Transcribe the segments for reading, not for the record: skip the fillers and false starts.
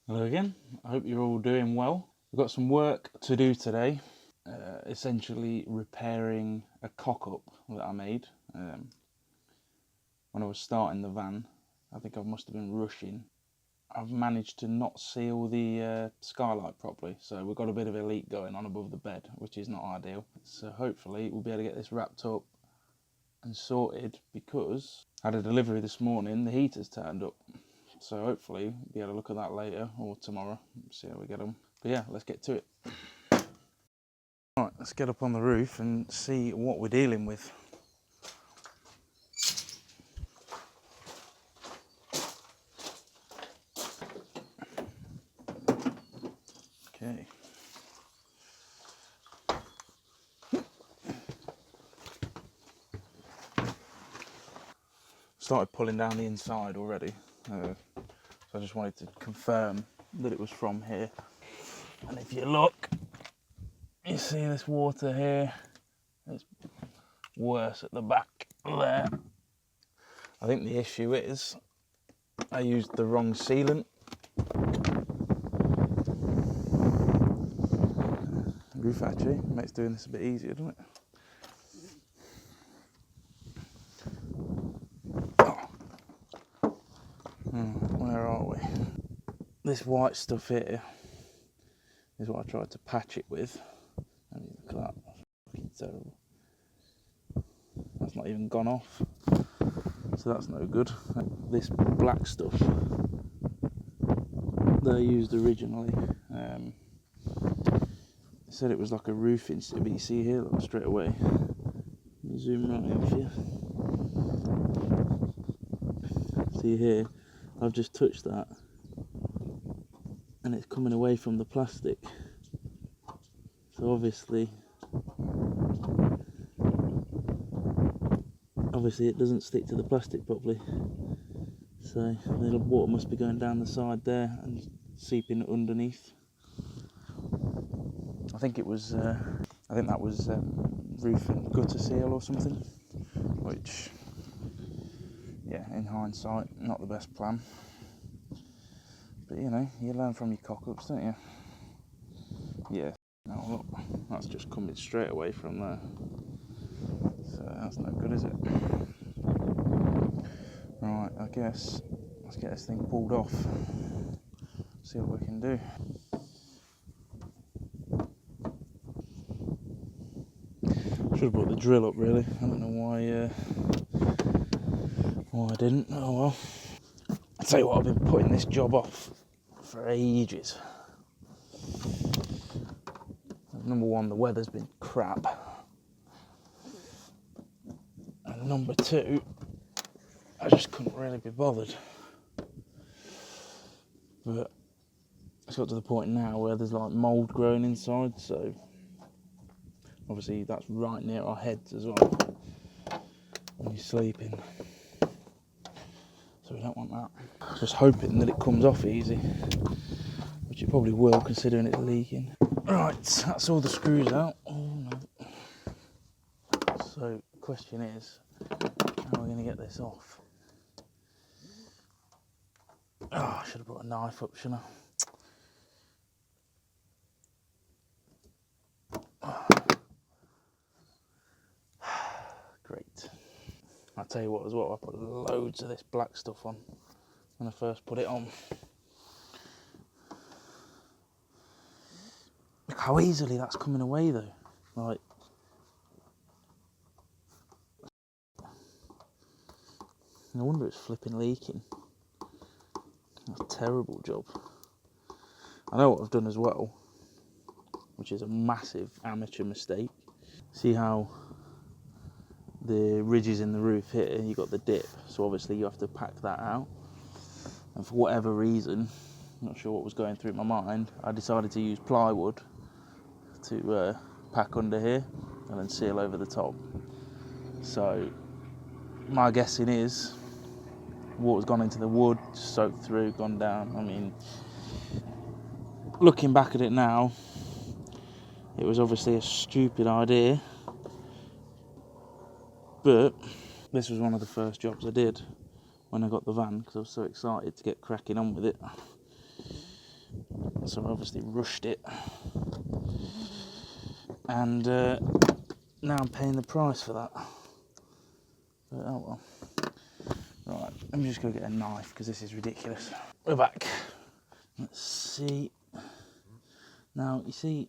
Hello again, I hope you're all doing well. We've got some work to do today, essentially repairing a cock-up that I made when I was starting the van. I think I must have been rushing. I've managed to not seal the skylight properly, so we've got a bit of a leak going on above the bed, which is not ideal. So hopefully we'll be able to get this wrapped up and sorted, because I had a delivery this morning, the heater's turned up. So hopefully we'll be able to look at that later or tomorrow, see how we get on. But yeah, let's get to it. Right, let's get up on the roof and see what we're dealing with. Okay. Started pulling down the inside already. So I just wanted to confirm that it was from here. And if you look, you see this water here. It's worse at the back there. I think the issue is I used the wrong sealant. Roof actually makes doing this a bit easier, doesn't it? Where are we? This white stuff here is what I tried to patch it with. I mean, look at that, that's fucking terrible. That's not even gone off, so that's no good. This black stuff they used originally, they said it was like a roofing, but you see here, look, straight away. Zoom right in for you. See here, I've just touched that and it's coming away from the plastic, so obviously it doesn't stick to the plastic properly, so the water must be going down the side there and seeping underneath. I think that was roof and gutter seal or something, which, yeah, in hindsight, not the best plan. But you know, you learn from your cock-ups, don't you? Yeah, now look, that's just coming straight away from there. So that's no good, is it? Right, I guess let's get this thing pulled off. See what we can do. Should have brought the drill up, really. I don't know why I didn't. Oh well. I'll tell you what, I've been putting this job off for ages. Number one, the weather's been crap. And number two, I just couldn't really be bothered. But it's got to the point now where there's like mould growing inside, so obviously that's right near our heads as well when you're sleeping. So we don't want that. Just hoping that it comes off easy, which it probably will considering it's leaking. Right, that's all the screws out. Oh no. So the question is, how are we going to get this off? Oh, I should have brought a knife up, shouldn't I? Great. I'll tell you what as well, I put loads of this black stuff on when I first put it on. Look how easily that's coming away though. Like, no wonder it's flipping leaking. That's a terrible job. I know what I've done as well, which is a massive amateur mistake. See how the ridges in the roof here, you got the dip, so obviously you have to pack that out. And for whatever reason, I'm not sure what was going through my mind, I decided to use plywood to pack under here and then seal over the top. So my guessing is water's gone into the wood, soaked through, gone down. I mean, looking back at it now, it was obviously a stupid idea, but this was one of the first jobs I did when I got the van, because I was so excited to get cracking on with it. So I obviously rushed it, and now I'm paying the price for that. But oh well. Right, let me just go get a knife because this is ridiculous. We're back. Let's see. Now, you see,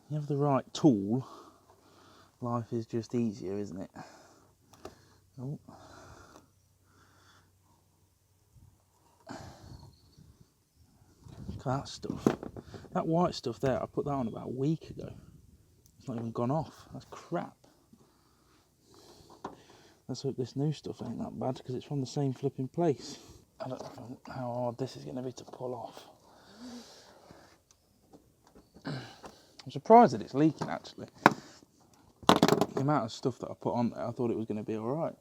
you have the right tool, life is just easier, isn't it? Oh. Look at that stuff. That white stuff there, I put that on about a week ago. It's not even gone off. That's crap. Let's hope this new stuff ain't that bad because it's from the same flipping place. I don't know how hard this is going to be to pull off. I'm surprised that it's leaking actually. The amount of stuff that I put on there, I thought it was going to be alright.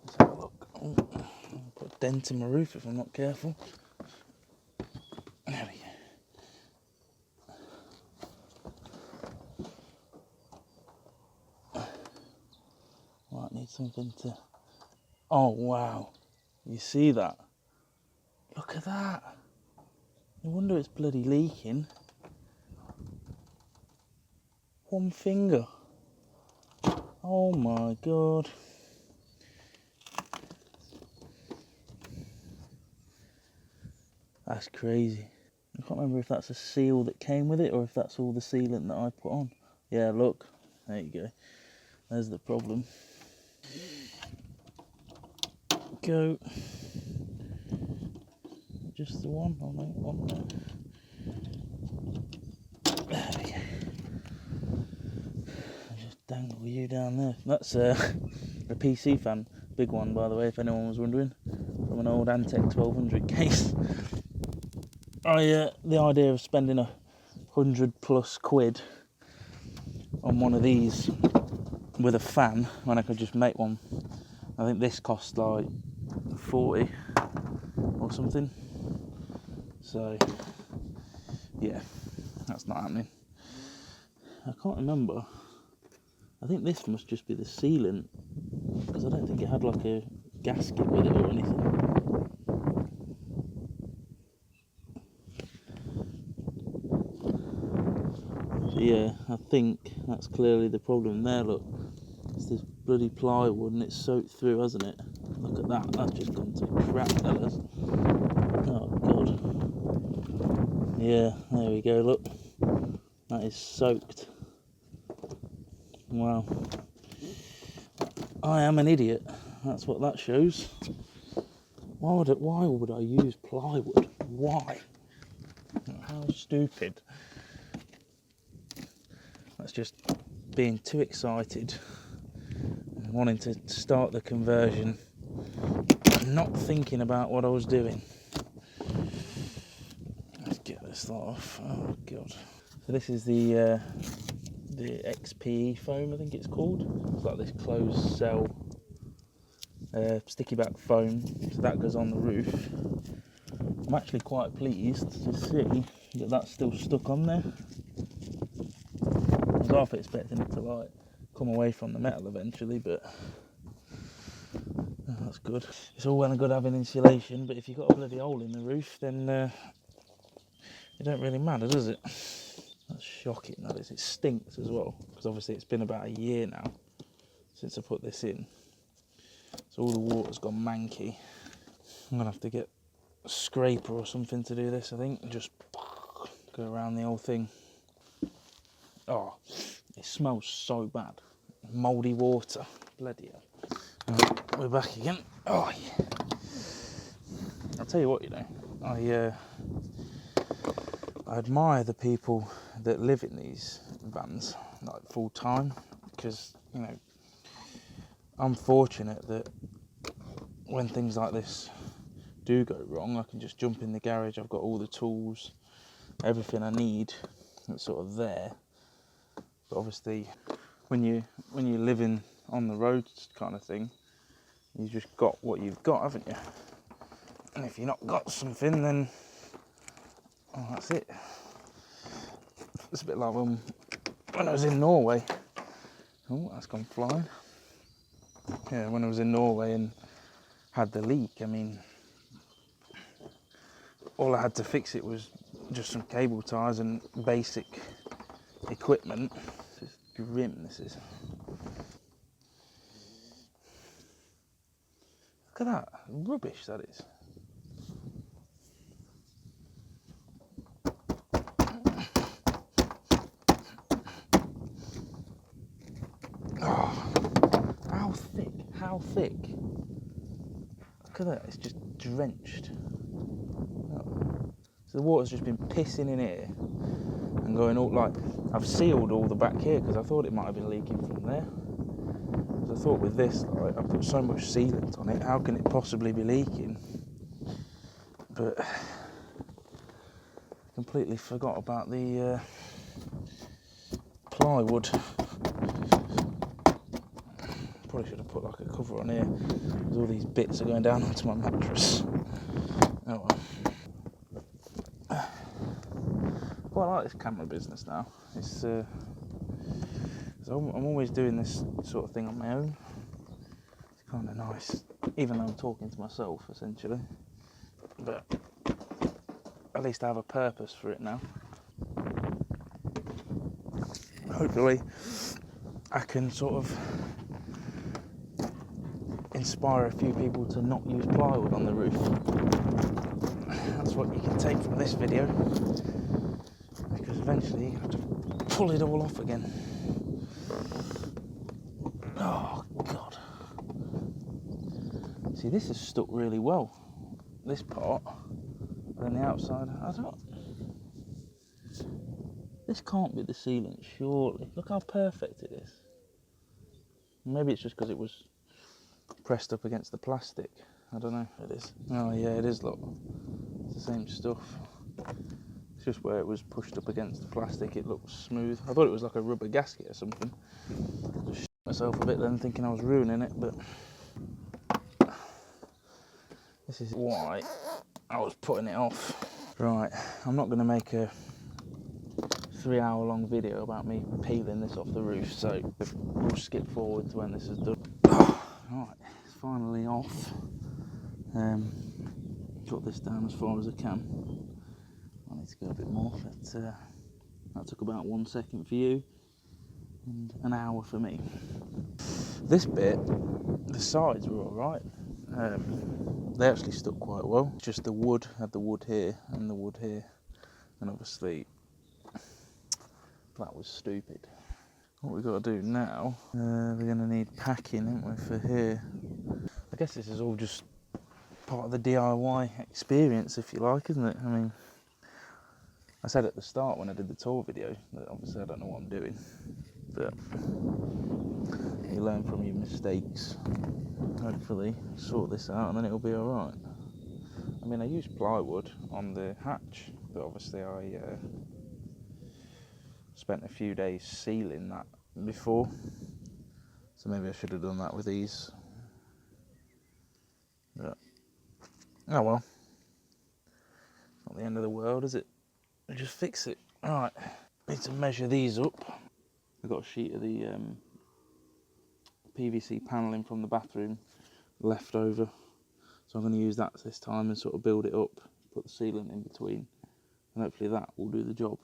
Let's have a look. Oh, I'll put a dent in my roof if I'm not careful. There we go. Right, need something to... Oh wow, you see that? Look at that. No wonder it's bloody leaking. One finger. Oh my god. That's crazy. I can't remember if that's a seal that came with it or if that's all the sealant that I put on. Yeah, look. There you go. There's the problem. Go. Just the one? Oh no, one there. There we go. I'll just dangle you down there. That's a PC fan. Big one, by the way, if anyone was wondering. From an old Antec 1200 case. The idea of spending £100+ on one of these with a fan when I could just make one. I think this cost like 40 or something. So yeah, that's not happening. I can't remember. I think this must just be the sealant because I don't think it had like a gasket with it or anything. So yeah, I think that's clearly the problem there. Look, it's this bloody plywood and it's soaked through, hasn't it? Look at that, that's just gone to crap, fellas. Oh god. Yeah, there we go, look. That is soaked. Wow. I am an idiot. That's what that shows. Why would I use plywood? Why? How stupid. That's just being too excited and wanting to start the conversion and not thinking about what I was doing. Let's get this off. Oh god. So this is the XPE foam, I think it's called. It's like this closed cell sticky back foam, so that goes on the roof. I'm actually quite pleased to see that that's still stuck on there. I was half expecting it to like come away from the metal eventually, but that's good. It's all well and good having insulation, but if you've got a bloody hole in the roof, then it don't really matter, does it? That's shocking, that is. It stinks as well, because obviously it's been about a year now since I put this in. So all the water's gone manky. I'm going to have to get a scraper or something to do this, I think, and just go around the whole thing. Oh, it smells so bad. Mouldy water. Bloody hell. Right, we're back again. Oh, yeah. I'll tell you what, you know, I admire the people that live in these vans, like full time, because, you know, I'm fortunate that when things like this do go wrong, I can just jump in the garage. I've got all the tools, everything I need that's sort of there. But obviously, when you're living on the road kind of thing, you've just got what you've got, haven't you? And if you've not got something, then that's it. It's a bit like when I was in Norway. Oh, that's gone flying. Yeah, when I was in Norway and had the leak. I mean, all I had to fix it was just some cable ties and basic equipment. This is grim, this is. Look at that, rubbish that is. Oh, how thick? Look at that, it's just drenched. Oh. So the water's just been pissing in here and going all, like, I've sealed all the back here because I thought it might have been leaking from there. I thought with this, like, I put so much sealant on it, how can it possibly be leaking? But I completely forgot about the plywood. Probably should have put like a cover on here because all these bits are going down onto my mattress. Oh well. Quite like this camera business now. It's I'm always doing this sort of thing on my own. It's kind of nice, even though I'm talking to myself essentially. But at least I have a purpose for it now. Hopefully, I can sort of inspire a few people to not use plywood on the roof. That's what you can take from this video, because eventually you have to pull it all off again. Oh God. See, this is stuck really well, this part, but on the outside, I don't. This can't be the sealant, surely. Look how perfect it is. Maybe it's just because it was pressed up against the plastic. I don't know. It is. Oh yeah, it is, look. It's the same stuff. It's just where it was pushed up against the plastic, it looks smooth. I thought it was like a rubber gasket or something. Just shit myself a bit then, thinking I was ruining it, but this is why I was putting it off. Right, I'm not going to make a 3-hour-long video about me peeling this off the roof, so we'll skip forward to when this is done. Right, it's finally off. Cut this down as far as I can. I need to go a bit more, but that took about 1 second for you and an hour for me. This bit, the sides were alright. They actually stuck quite well. Just the wood, had the wood here and the wood here, and obviously that was stupid. What we've got to do now, we're going to need packing, aren't we, for here. I guess this is all just part of the DIY experience, if you like, isn't it? I mean, I said at the start when I did the tour video that obviously I don't know what I'm doing, but you learn from your mistakes. Hopefully sort this out and then it'll be alright. I mean, I used plywood on the hatch, but obviously I spent a few days sealing that before, so maybe I should have done that with these. But, oh well, it's not the end of the world, is it? I just fix it. Alright, need to measure these up. I've got a sheet of the PVC panelling from the bathroom left over, so I'm going to use that this time and sort of build it up, put the sealant in between, and hopefully that will do the job.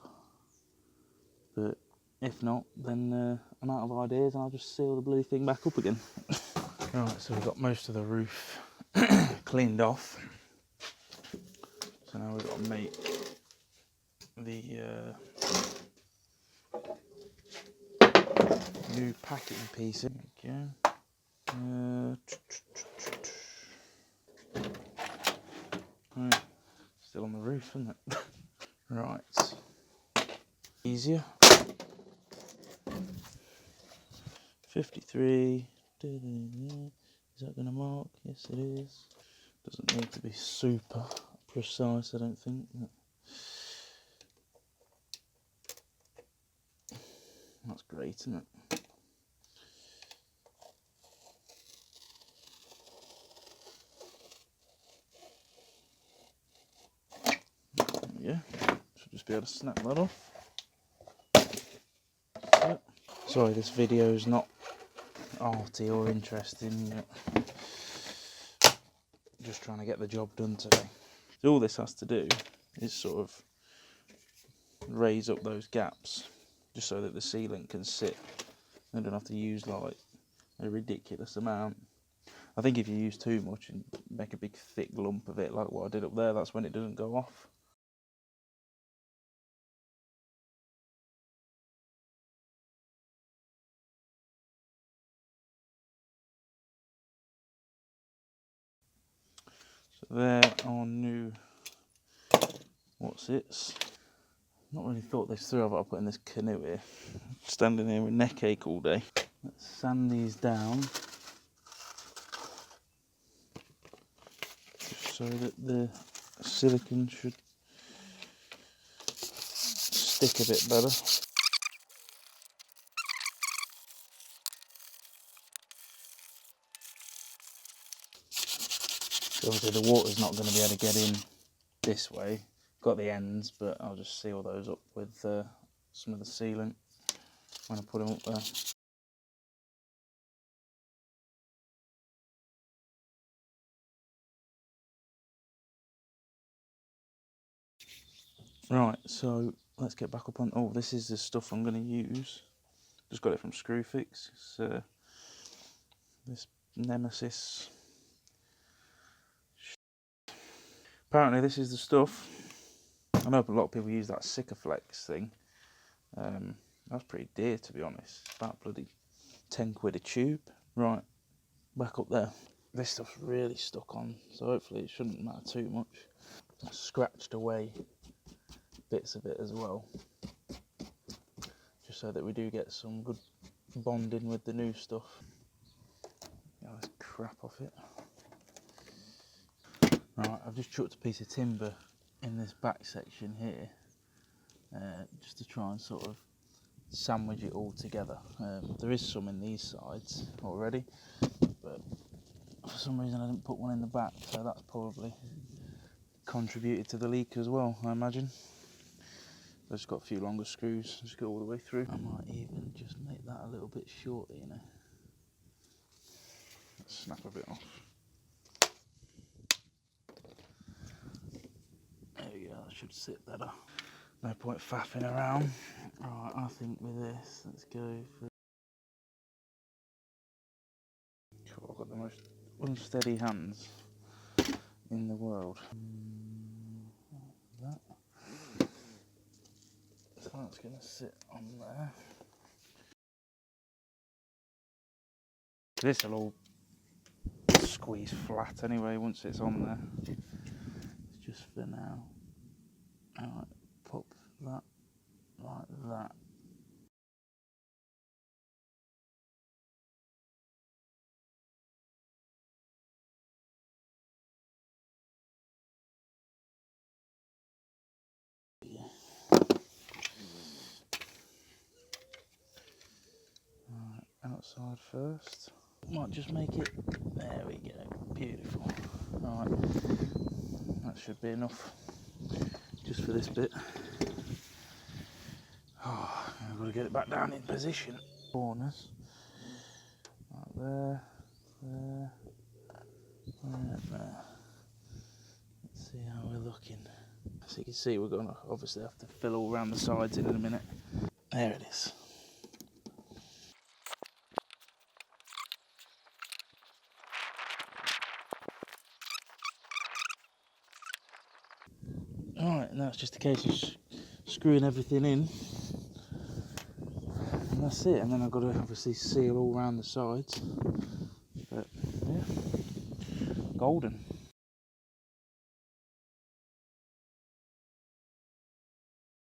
But if not, then I'm out of ideas and I'll just seal the blue thing back up again. Right, so we've got most of the roof cleaned off. So now we've got to make the new packing piece. There we go. Right, still on the roof, isn't it? Right. Easier. 53. Is that going to mark? Yes, it is. Doesn't need to be super precise, I don't think. That's great, isn't it? There we go. Should just be able to snap that off. So, sorry, this video is not arty or interesting yet. just trying to get the job done today. So all this has to do is sort of raise up those gaps just so that the sealant can sit. I don't have to use like a ridiculous amount. I think if you use too much and make a big thick lump of it like what I did up there, that's when it doesn't go off. So there are new what's-its. Not really thought this through about putting this canoe here. Standing here with neck ache all day. Let's sand these down just so that the silicone should stick a bit better. So obviously the water's not going to be able to get in this way. Got the ends, but I'll just seal those up with some of the sealant when I put them up there. Right, so let's get back up on. Oh, this is the stuff I'm going to use. Just got it from Screwfix. It's this Nemesis. Apparently, this is the stuff. I know a lot of people use that Sikaflex thing. That's pretty dear, to be honest. It's about bloody 10 quid a tube. Right, back up there. This stuff's really stuck on, so hopefully it shouldn't matter too much. I scratched away bits of it as well, just so that we do get some good bonding with the new stuff. Get all this crap off it. Right, I've just chucked a piece of timber in this back section here, just to try and sort of sandwich it all together. There is some in these sides already, but for some reason I didn't put one in the back, so that's probably contributed to the leak as well, I imagine. I've just got a few longer screws, just go all the way through. I might even just make that a little bit shorter, you know. Let's snap a bit off. There we go, that should sit better. No point faffing around. Right, I think with this, let's go for... Cool, I've got the most unsteady hands in the world. Like that. So that's going to sit on there. This will all squeeze flat anyway once it's on there. It's just for now. Alright, pop that like that. Right, outside first. Might just make it. There we go. Beautiful. Alright, that should be enough just for this bit. Oh, I've got to get it back down in position. Corners. Right there, there, and there. Let's see how we're looking. As you can see, we're going to obviously have to fill all around the sides in a minute. There it is. Alright, now it's just a case of screwing everything in. And that's it. And then I've got to obviously seal all around the sides. But yeah, golden.